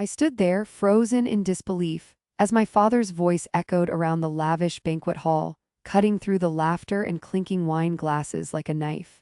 I stood there, frozen in disbelief, as my father's voice echoed around the lavish banquet hall, cutting through the laughter and clinking wine glasses like a knife.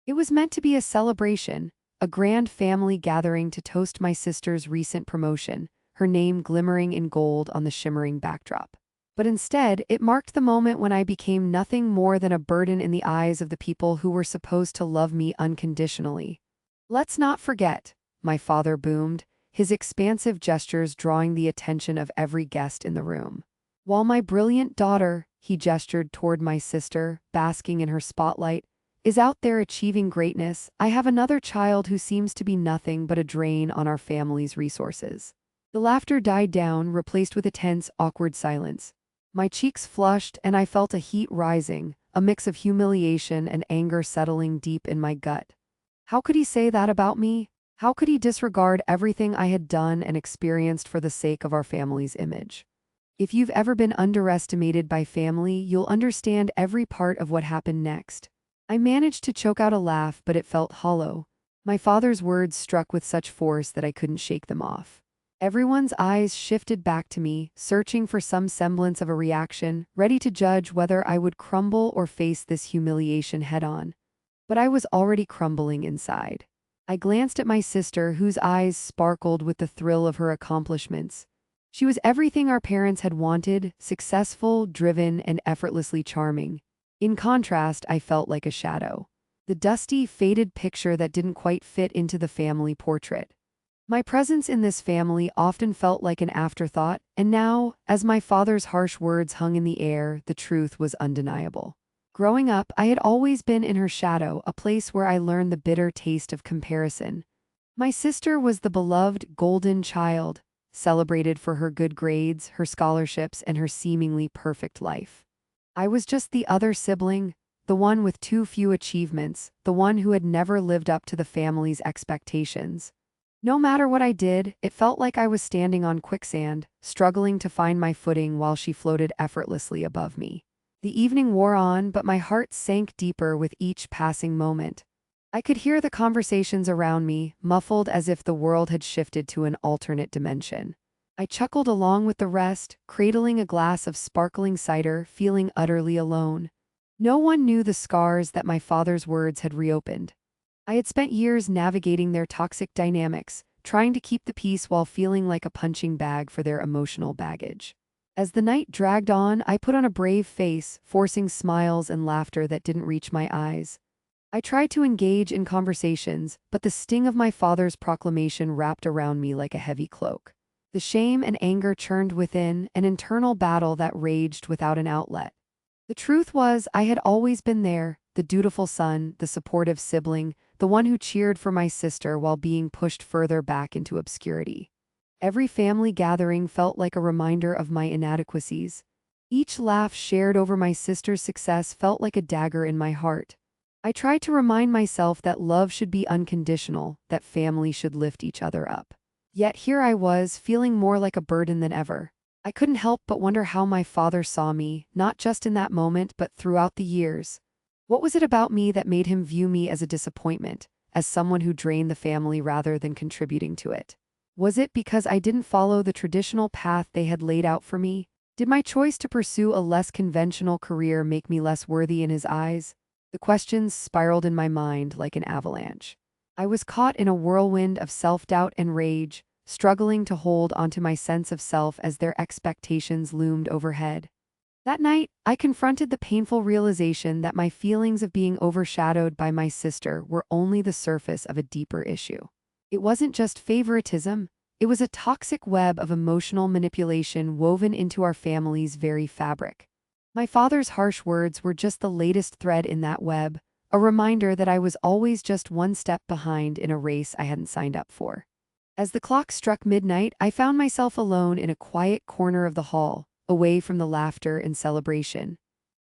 It was meant to be a celebration, a grand family gathering to toast my sister's recent promotion, her name glimmering in gold on the shimmering backdrop. But instead, it marked the moment when I became nothing more than a burden in the eyes of the people who were supposed to love me unconditionally. "Let's not forget," my father boomed, his expansive gestures drawing the attention of every guest in the room. "While my brilliant daughter," he gestured toward my sister, basking in her spotlight, "is out there achieving greatness, I have another child who seems to be nothing but a drain on our family's resources." The laughter died down, replaced with a tense, awkward silence. My cheeks flushed, and I felt a heat rising, a mix of humiliation and anger settling deep in my gut. How could he say that about me? How could he disregard everything I had done and experienced for the sake of our family's image? If you've ever been underestimated by family, you'll understand every part of what happened next. I managed to choke out a laugh, but it felt hollow. My father's words struck with such force that I couldn't shake them off. Everyone's eyes shifted back to me, searching for some semblance of a reaction, ready to judge whether I would crumble or face this humiliation head-on. But I was already crumbling inside. I glanced at my sister, whose eyes sparkled with the thrill of her accomplishments. She was everything our parents had wanted: successful, driven, and effortlessly charming. In contrast, I felt like a shadow. The dusty, faded picture that didn't quite fit into the family portrait. My presence in this family often felt like an afterthought, and now, as my father's harsh words hung in the air, the truth was undeniable. Growing up, I had always been in her shadow, a place where I learned the bitter taste of comparison. My sister was the beloved golden child, celebrated for her good grades, her scholarships, and her seemingly perfect life. I was just the other sibling, the one with too few achievements, the one who had never lived up to the family's expectations. No matter what I did, it felt like I was standing on quicksand, struggling to find my footing while she floated effortlessly above me. The evening wore on, but my heart sank deeper with each passing moment. I could hear the conversations around me, muffled as if the world had shifted to an alternate dimension. I chuckled along with the rest, cradling a glass of sparkling cider, feeling utterly alone. No one knew the scars that my father's words had reopened. I had spent years navigating their toxic dynamics, trying to keep the peace while feeling like a punching bag for their emotional baggage. As the night dragged on, I put on a brave face, forcing smiles and laughter that didn't reach my eyes. I tried to engage in conversations, but the sting of my father's proclamation wrapped around me like a heavy cloak. The shame and anger churned within, an internal battle that raged without an outlet. The truth was, I had always been there, the dutiful son, the supportive sibling, the one who cheered for my sister while being pushed further back into obscurity. Every family gathering felt like a reminder of my inadequacies. Each laugh shared over my sister's success felt like a dagger in my heart. I tried to remind myself that love should be unconditional, that family should lift each other up. Yet here I was, feeling more like a burden than ever. I couldn't help but wonder how my father saw me, not just in that moment but throughout the years. What was it about me that made him view me as a disappointment, as someone who drained the family rather than contributing to it? Was it because I didn't follow the traditional path they had laid out for me? Did my choice to pursue a less conventional career make me less worthy in his eyes? The questions spiraled in my mind like an avalanche. I was caught in a whirlwind of self-doubt and rage, struggling to hold onto my sense of self as their expectations loomed overhead. That night, I confronted the painful realization that my feelings of being overshadowed by my sister were only the surface of a deeper issue. It wasn't just favoritism, it was a toxic web of emotional manipulation woven into our family's very fabric. My father's harsh words were just the latest thread in that web, a reminder that I was always just one step behind in a race I hadn't signed up for. As the clock struck midnight, I found myself alone in a quiet corner of the hall, away from the laughter and celebration.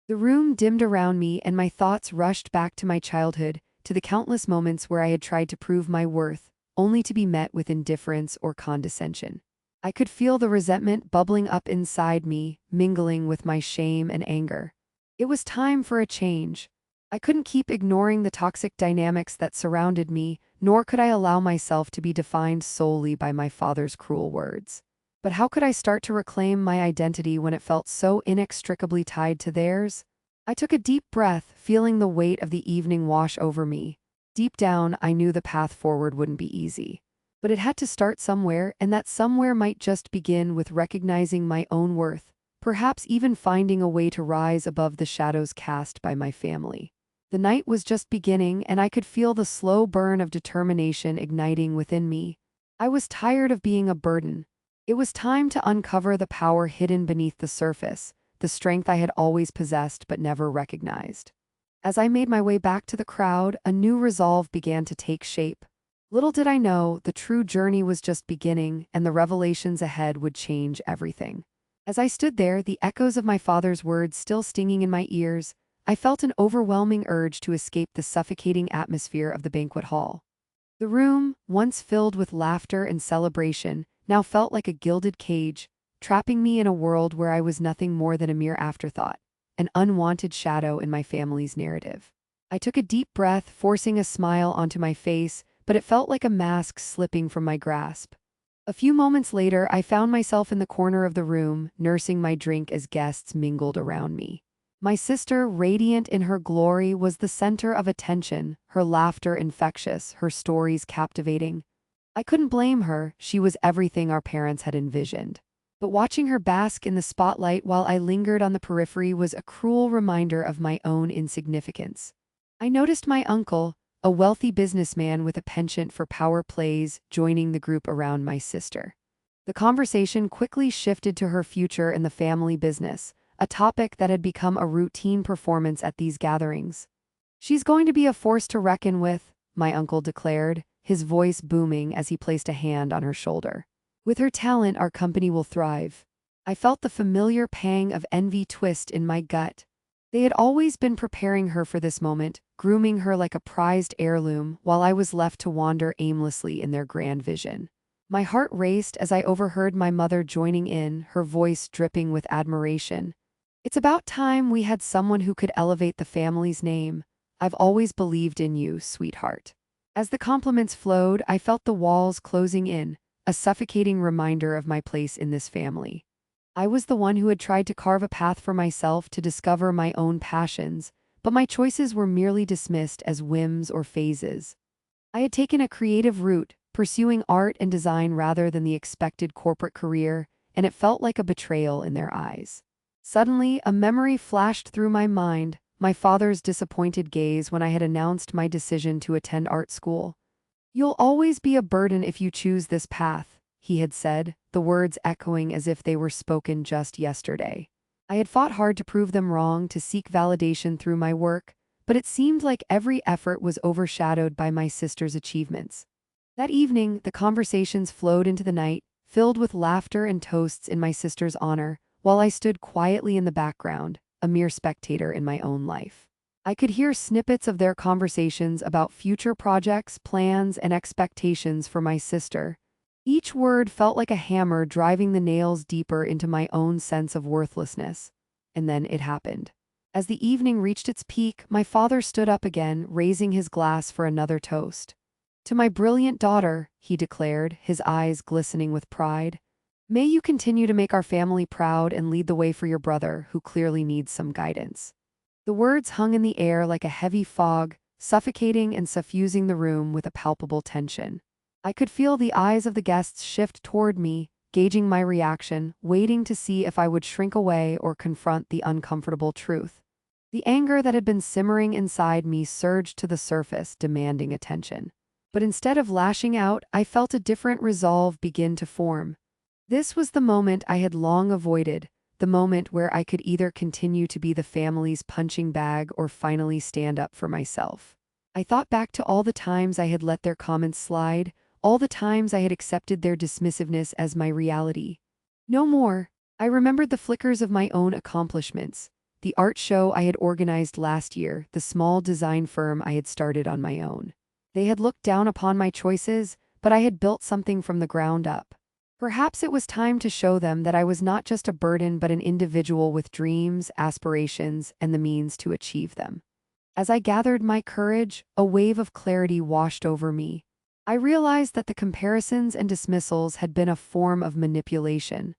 The room dimmed around me and my thoughts rushed back to my childhood, to the countless moments where I had tried to prove my worth, only to be met with indifference or condescension. I could feel the resentment bubbling up inside me, mingling with my shame and anger. It was time for a change. I couldn't keep ignoring the toxic dynamics that surrounded me, nor could I allow myself to be defined solely by my father's cruel words. But how could I start to reclaim my identity when it felt so inextricably tied to theirs? I took a deep breath, feeling the weight of the evening wash over me. Deep down, I knew the path forward wouldn't be easy. But it had to start somewhere, and that somewhere might just begin with recognizing my own worth, perhaps even finding a way to rise above the shadows cast by my family. The night was just beginning, and I could feel the slow burn of determination igniting within me. I was tired of being a burden. It was time to uncover the power hidden beneath the surface, the strength I had always possessed but never recognized. As I made my way back to the crowd, a new resolve began to take shape. Little did I know, the true journey was just beginning, and the revelations ahead would change everything. As I stood there, the echoes of my father's words still stinging in my ears, I felt an overwhelming urge to escape the suffocating atmosphere of the banquet hall. The room, once filled with laughter and celebration, now felt like a gilded cage, trapping me in a world where I was nothing more than a mere afterthought, an unwanted shadow in my family's narrative. I took a deep breath, forcing a smile onto my face, but it felt like a mask slipping from my grasp. A few moments later, I found myself in the corner of the room, nursing my drink as guests mingled around me. My sister, radiant in her glory, was the center of attention, her laughter infectious, her stories captivating. I couldn't blame her, she was everything our parents had envisioned. But watching her bask in the spotlight while I lingered on the periphery was a cruel reminder of my own insignificance. I noticed my uncle, a wealthy businessman with a penchant for power plays, joining the group around my sister. The conversation quickly shifted to her future in the family business, a topic that had become a routine performance at these gatherings. "She's going to be a force to reckon with," my uncle declared, his voice booming as he placed a hand on her shoulder. "With her talent, our company will thrive." I felt the familiar pang of envy twist in my gut. They had always been preparing her for this moment, grooming her like a prized heirloom, while I was left to wander aimlessly in their grand vision. My heart raced as I overheard my mother joining in, her voice dripping with admiration. "It's about time we had someone who could elevate the family's name. I've always believed in you, sweetheart." As the compliments flowed, I felt the walls closing in, a suffocating reminder of my place in this family. I was the one who had tried to carve a path for myself to discover my own passions, but my choices were merely dismissed as whims or phases. I had taken a creative route, pursuing art and design rather than the expected corporate career, and it felt like a betrayal in their eyes. Suddenly, a memory flashed through my mind, my father's disappointed gaze when I had announced my decision to attend art school. "You'll always be a burden if you choose this path," he had said, the words echoing as if they were spoken just yesterday. I had fought hard to prove them wrong, to seek validation through my work, but it seemed like every effort was overshadowed by my sister's achievements. That evening, the conversations flowed into the night, filled with laughter and toasts in my sister's honor, while I stood quietly in the background, a mere spectator in my own life. I could hear snippets of their conversations about future projects, plans, and expectations for my sister. Each word felt like a hammer driving the nails deeper into my own sense of worthlessness. And then it happened. As the evening reached its peak, my father stood up again, raising his glass for another toast. "To my brilliant daughter," he declared, his eyes glistening with pride. "May you continue to make our family proud and lead the way for your brother, who clearly needs some guidance." The words hung in the air like a heavy fog, suffocating and suffusing the room with a palpable tension. I could feel the eyes of the guests shift toward me, gauging my reaction, waiting to see if I would shrink away or confront the uncomfortable truth. The anger that had been simmering inside me surged to the surface, demanding attention. But instead of lashing out, I felt a different resolve begin to form. This was the moment I had long avoided, the moment where I could either continue to be the family's punching bag or finally stand up for myself. I thought back to all the times I had let their comments slide, all the times I had accepted their dismissiveness as my reality. No more. I remembered the flickers of my own accomplishments, the art show I had organized last year, the small design firm I had started on my own. They had looked down upon my choices, but I had built something from the ground up. Perhaps it was time to show them that I was not just a burden but an individual with dreams, aspirations, and the means to achieve them. As I gathered my courage, a wave of clarity washed over me. I realized that the comparisons and dismissals had been a form of manipulation.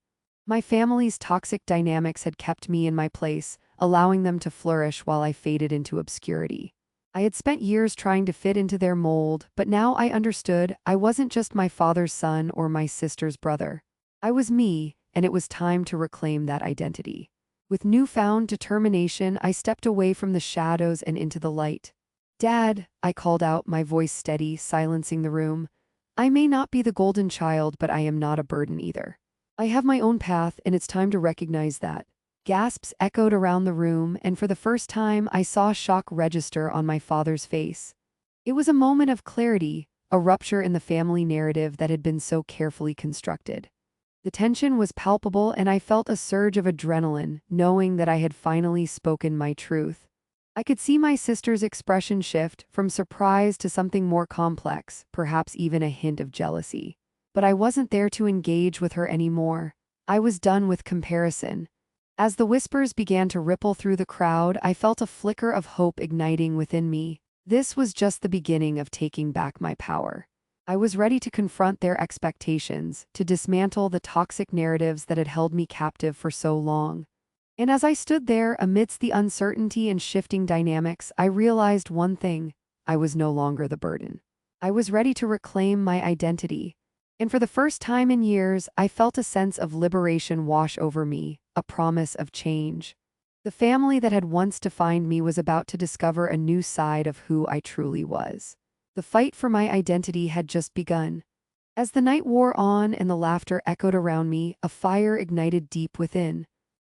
My family's toxic dynamics had kept me in my place, allowing them to flourish while I faded into obscurity. I had spent years trying to fit into their mold, but now I understood I wasn't just my father's son or my sister's brother. I was me, and it was time to reclaim that identity. With newfound determination, I stepped away from the shadows and into the light. "Dad," I called out, my voice steady, silencing the room. "I may not be the golden child, but I am not a burden either. I have my own path, and it's time to recognize that." Gasps echoed around the room, and for the first time, I saw shock register on my father's face. It was a moment of clarity, a rupture in the family narrative that had been so carefully constructed. The tension was palpable, and I felt a surge of adrenaline, knowing that I had finally spoken my truth. I could see my sister's expression shift from surprise to something more complex, perhaps even a hint of jealousy. But I wasn't there to engage with her anymore. I was done with comparison. As the whispers began to ripple through the crowd, I felt a flicker of hope igniting within me. This was just the beginning of taking back my power. I was ready to confront their expectations, to dismantle the toxic narratives that had held me captive for so long. And as I stood there amidst the uncertainty and shifting dynamics, I realized one thing: I was no longer the burden. I was ready to reclaim my identity. And for the first time in years, I felt a sense of liberation wash over me, a promise of change. The family that had once defined me was about to discover a new side of who I truly was. The fight for my identity had just begun. As the night wore on and the laughter echoed around me, a fire ignited deep within.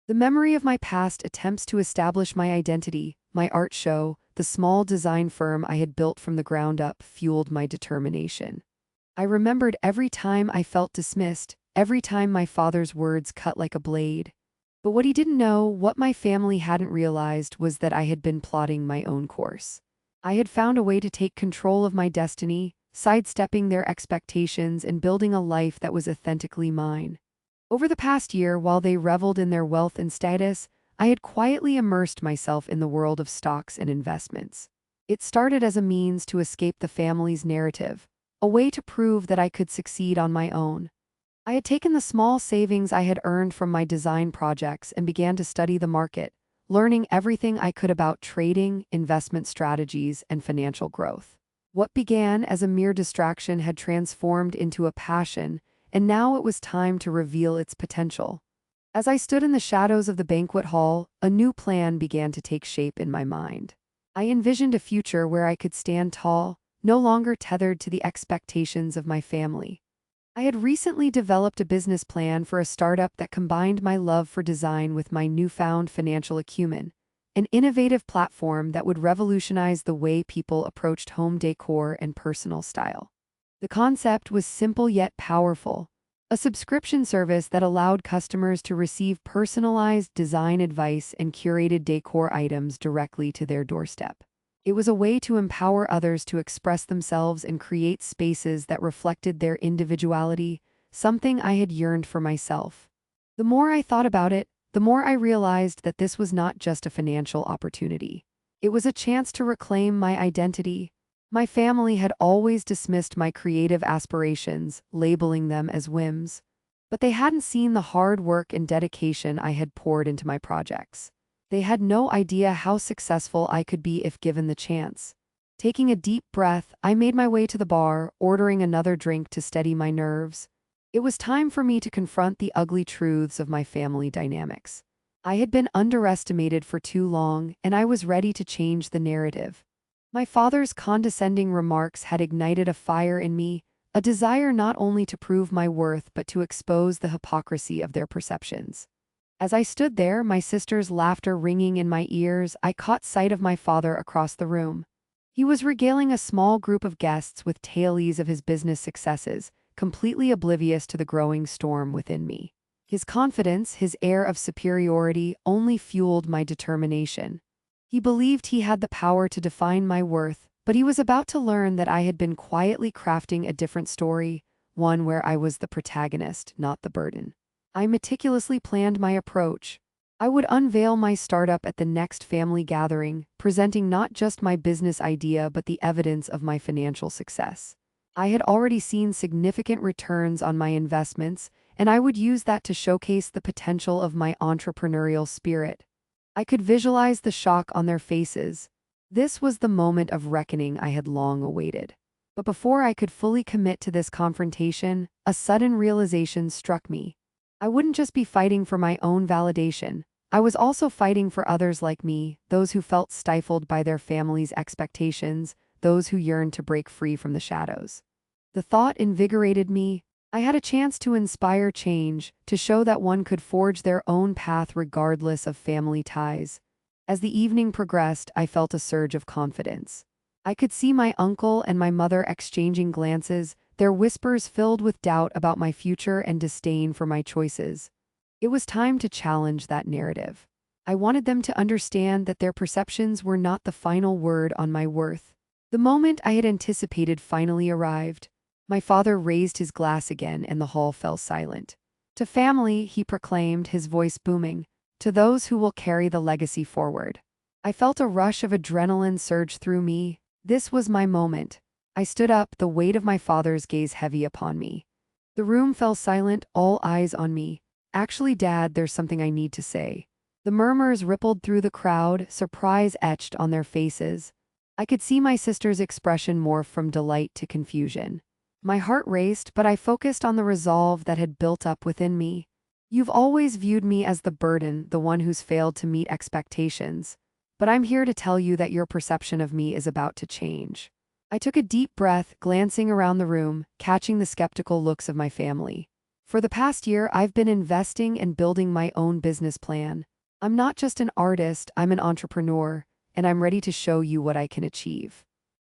The memory of my past attempts to establish my identity, my art show, the small design firm I had built from the ground up, fueled my determination. I remembered every time I felt dismissed, every time my father's words cut like a blade. But what he didn't know, what my family hadn't realized, was that I had been plotting my own course. I had found a way to take control of my destiny, sidestepping their expectations and building a life that was authentically mine. Over the past year, while they reveled in their wealth and status, I had quietly immersed myself in the world of stocks and investments. It started as a means to escape the family's narrative, a way to prove that I could succeed on my own. I had taken the small savings I had earned from my design projects and began to study the market, learning everything I could about trading, investment strategies, and financial growth. What began as a mere distraction had transformed into a passion, and now it was time to reveal its potential. As I stood in the shadows of the banquet hall, a new plan began to take shape in my mind. I envisioned a future where I could stand tall, no longer tethered to the expectations of my family. I had recently developed a business plan for a startup that combined my love for design with my newfound financial acumen, an innovative platform that would revolutionize the way people approached home decor and personal style. The concept was simple yet powerful: a subscription service that allowed customers to receive personalized design advice and curated decor items directly to their doorstep. It was a way to empower others to express themselves and create spaces that reflected their individuality, something I had yearned for myself. The more I thought about it, the more I realized that this was not just a financial opportunity. It was a chance to reclaim my identity. My family had always dismissed my creative aspirations, labeling them as whims. But they hadn't seen the hard work and dedication I had poured into my projects. They had no idea how successful I could be if given the chance. Taking a deep breath, I made my way to the bar, ordering another drink to steady my nerves. It was time for me to confront the ugly truths of my family dynamics. I had been underestimated for too long, and I was ready to change the narrative. My father's condescending remarks had ignited a fire in me, a desire not only to prove my worth but to expose the hypocrisy of their perceptions. As I stood there, my sister's laughter ringing in my ears, I caught sight of my father across the room. He was regaling a small group of guests with tales of his business successes, completely oblivious to the growing storm within me. His confidence, his air of superiority, only fueled my determination. He believed he had the power to define my worth, but he was about to learn that I had been quietly crafting a different story, one where I was the protagonist, not the burden. I meticulously planned my approach. I would unveil my startup at the next family gathering, presenting not just my business idea but the evidence of my financial success. I had already seen significant returns on my investments, and I would use that to showcase the potential of my entrepreneurial spirit. I could visualize the shock on their faces. This was the moment of reckoning I had long awaited. But before I could fully commit to this confrontation, a sudden realization struck me. I wouldn't just be fighting for my own validation. I was also fighting for others like me, those who felt stifled by their families' expectations, those who yearned to break free from the shadows. The thought invigorated me. I had a chance to inspire change, to show that one could forge their own path regardless of family ties. As the evening progressed, I felt a surge of confidence. I could see my uncle and my mother exchanging glances, their whispers filled with doubt about my future and disdain for my choices. It was time to challenge that narrative. I wanted them to understand that their perceptions were not the final word on my worth. The moment I had anticipated finally arrived. My father raised his glass again and the hall fell silent. To family, he proclaimed, his voice booming, to those who will carry the legacy forward. I felt a rush of adrenaline surge through me. This was my moment. I stood up, the weight of my father's gaze heavy upon me. The room fell silent, all eyes on me. Actually, Dad, there's something I need to say. The murmurs rippled through the crowd, surprise etched on their faces. I could see my sister's expression morph from delight to confusion. My heart raced, but I focused on the resolve that had built up within me. You've always viewed me as the burden, the one who's failed to meet expectations. But I'm here to tell you that your perception of me is about to change. I took a deep breath, glancing around the room, catching the skeptical looks of my family. For the past year, I've been investing and building my own business plan. I'm not just an artist, I'm an entrepreneur, and I'm ready to show you what I can achieve.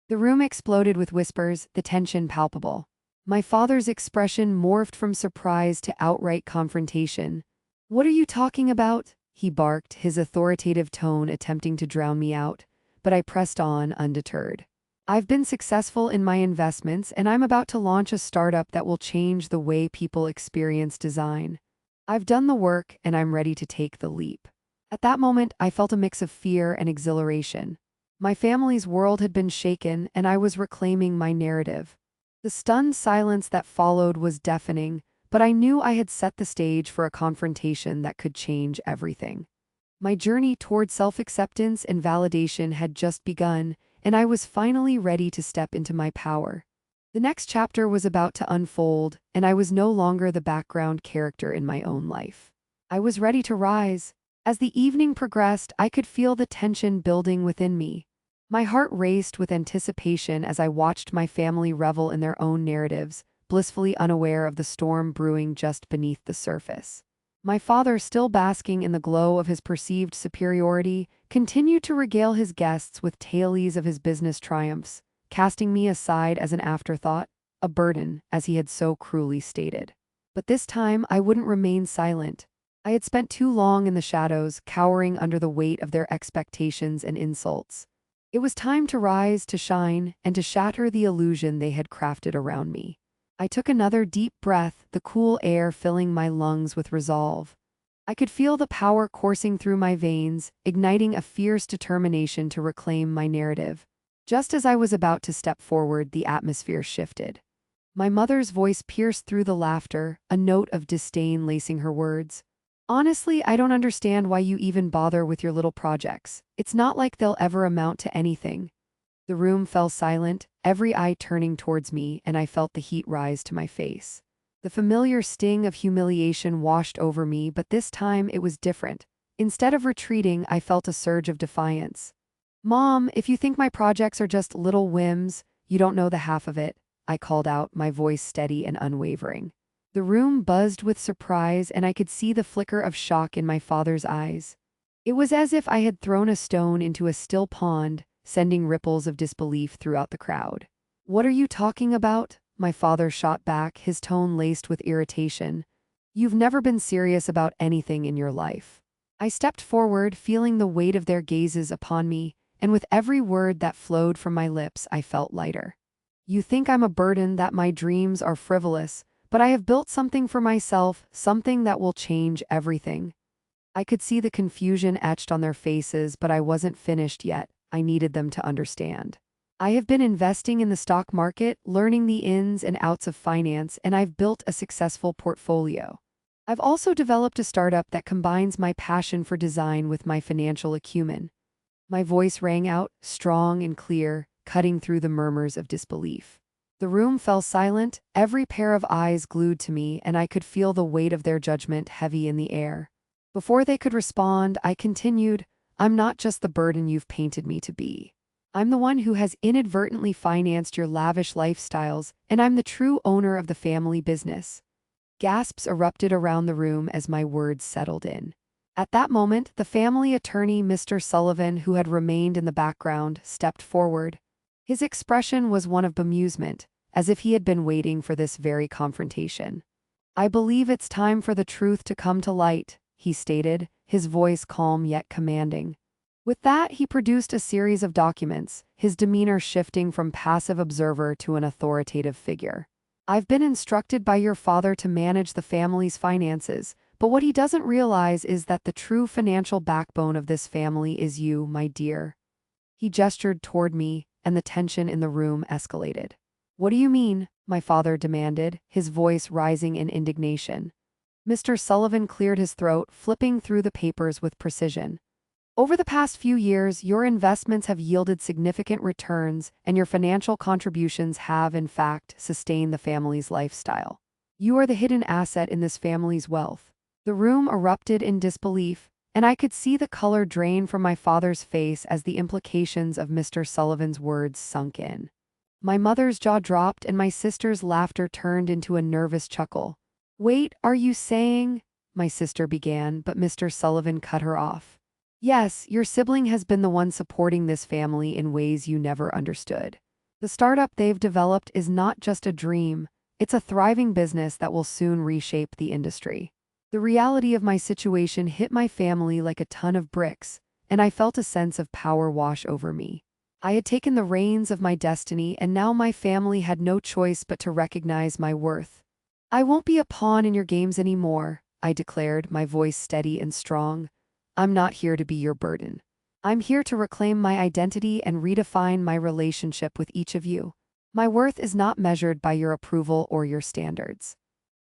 The room exploded with whispers, the tension palpable. My father's expression morphed from surprise to outright confrontation. "What are you talking about?" he barked, his authoritative tone attempting to drown me out, but I pressed on, undeterred. I've been successful in my investments, and I'm about to launch a startup that will change the way people experience design. I've done the work, and I'm ready to take the leap. At that moment, I felt a mix of fear and exhilaration. My family's world had been shaken, and I was reclaiming my narrative. The stunned silence that followed was deafening, but I knew I had set the stage for a confrontation that could change everything. My journey toward self-acceptance and validation had just begun, and I was finally ready to step into my power. The next chapter was about to unfold, and I was no longer the background character in my own life. I was ready to rise. As the evening progressed, I could feel the tension building within me. My heart raced with anticipation as I watched my family revel in their own narratives, blissfully unaware of the storm brewing just beneath the surface. My father, still basking in the glow of his perceived superiority, continued to regale his guests with tales of his business triumphs, casting me aside as an afterthought, a burden, as he had so cruelly stated. But this time I wouldn't remain silent. I had spent too long in the shadows, cowering under the weight of their expectations and insults. It was time to rise, to shine, and to shatter the illusion they had crafted around me. I took another deep breath, the cool air filling my lungs with resolve. I could feel the power coursing through my veins, igniting a fierce determination to reclaim my narrative. Just as I was about to step forward, the atmosphere shifted. My mother's voice pierced through the laughter, a note of disdain lacing her words. "Honestly, I don't understand why you even bother with your little projects. It's not like they'll ever amount to anything." The room fell silent, every eye turning towards me, and I felt the heat rise to my face. The familiar sting of humiliation washed over me, but this time it was different. Instead of retreating, I felt a surge of defiance. "Mom, if you think my projects are just little whims, you don't know the half of it," I called out, my voice steady and unwavering. The room buzzed with surprise, and I could see the flicker of shock in my father's eyes. It was as if I had thrown a stone into a still pond, sending ripples of disbelief throughout the crowd. "What are you talking about?" my father shot back, his tone laced with irritation. "You've never been serious about anything in your life." I stepped forward, feeling the weight of their gazes upon me, and with every word that flowed from my lips, I felt lighter. "You think I'm a burden, that my dreams are frivolous, but I have built something for myself, something that will change everything." I could see the confusion etched on their faces, but I wasn't finished yet. I needed them to understand. I have been investing in the stock market, learning the ins and outs of finance, and I've built a successful portfolio. I've also developed a startup that combines my passion for design with my financial acumen. My voice rang out, strong and clear, cutting through the murmurs of disbelief. The room fell silent, every pair of eyes glued to me, and I could feel the weight of their judgment heavy in the air. Before they could respond, I continued, I'm not just the burden you've painted me to be. I'm the one who has inadvertently financed your lavish lifestyles, and I'm the true owner of the family business. Gasps erupted around the room as my words settled in. At that moment, the family attorney, Mr. Sullivan, who had remained in the background, stepped forward. His expression was one of bemusement, as if he had been waiting for this very confrontation. I believe it's time for the truth to come to light, he stated, his voice calm yet commanding. With that, he produced a series of documents, his demeanor shifting from passive observer to an authoritative figure. I've been instructed by your father to manage the family's finances, but what he doesn't realize is that the true financial backbone of this family is you, my dear. He gestured toward me, and the tension in the room escalated. What do you mean? My father demanded, his voice rising in indignation. Mr. Sullivan cleared his throat, flipping through the papers with precision. Over the past few years, your investments have yielded significant returns, and your financial contributions have, in fact, sustained the family's lifestyle. You are the hidden asset in this family's wealth. The room erupted in disbelief, and I could see the color drain from my father's face as the implications of Mr. Sullivan's words sunk in. My mother's jaw dropped, and my sister's laughter turned into a nervous chuckle. Wait, are you saying? My sister began, but Mr. Sullivan cut her off. Yes, your sibling has been the one supporting this family in ways you never understood. The startup they've developed is not just a dream, it's a thriving business that will soon reshape the industry. The reality of my situation hit my family like a ton of bricks, and I felt a sense of power wash over me. I had taken the reins of my destiny, and now my family had no choice but to recognize my worth. I won't be a pawn in your games anymore, I declared, my voice steady and strong. I'm not here to be your burden. I'm here to reclaim my identity and redefine my relationship with each of you. My worth is not measured by your approval or your standards.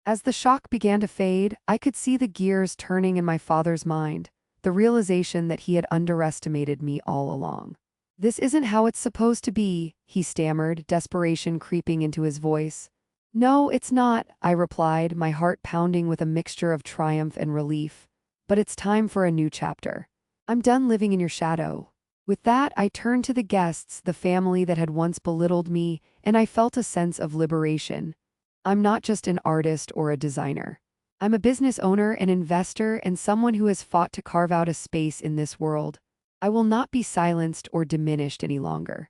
As the shock began to fade, I could see the gears turning in my father's mind, the realization that he had underestimated me all along. This isn't how it's supposed to be, he stammered, desperation creeping into his voice. No, it's not, I replied, my heart pounding with a mixture of triumph and relief. But it's time for a new chapter. I'm done living in your shadow. With that, I turned to the guests, the family that had once belittled me, and I felt a sense of liberation. I'm not just an artist or a designer. I'm a business owner, an investor, and someone who has fought to carve out a space in this world. I will not be silenced or diminished any longer.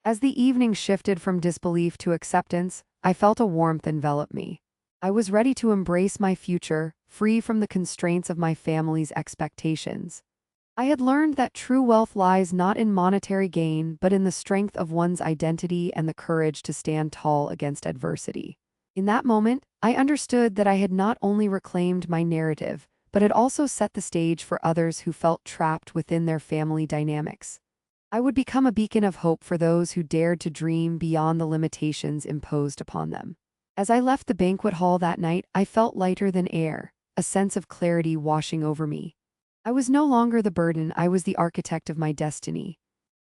As the evening shifted from disbelief to acceptance, I felt a warmth envelop me. I was ready to embrace my future, free from the constraints of my family's expectations. I had learned that true wealth lies not in monetary gain, but in the strength of one's identity and the courage to stand tall against adversity. In that moment, I understood that I had not only reclaimed my narrative, but had also set the stage for others who felt trapped within their family dynamics. I would become a beacon of hope for those who dared to dream beyond the limitations imposed upon them. As I left the banquet hall that night, I felt lighter than air, a sense of clarity washing over me. I was no longer the burden, I was the architect of my destiny.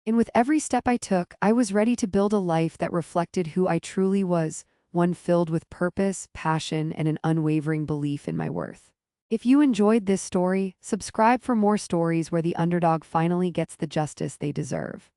And with every step I took, I was ready to build a life that reflected who I truly was, one filled with purpose, passion, and an unwavering belief in my worth. If you enjoyed this story, subscribe for more stories where the underdog finally gets the justice they deserve.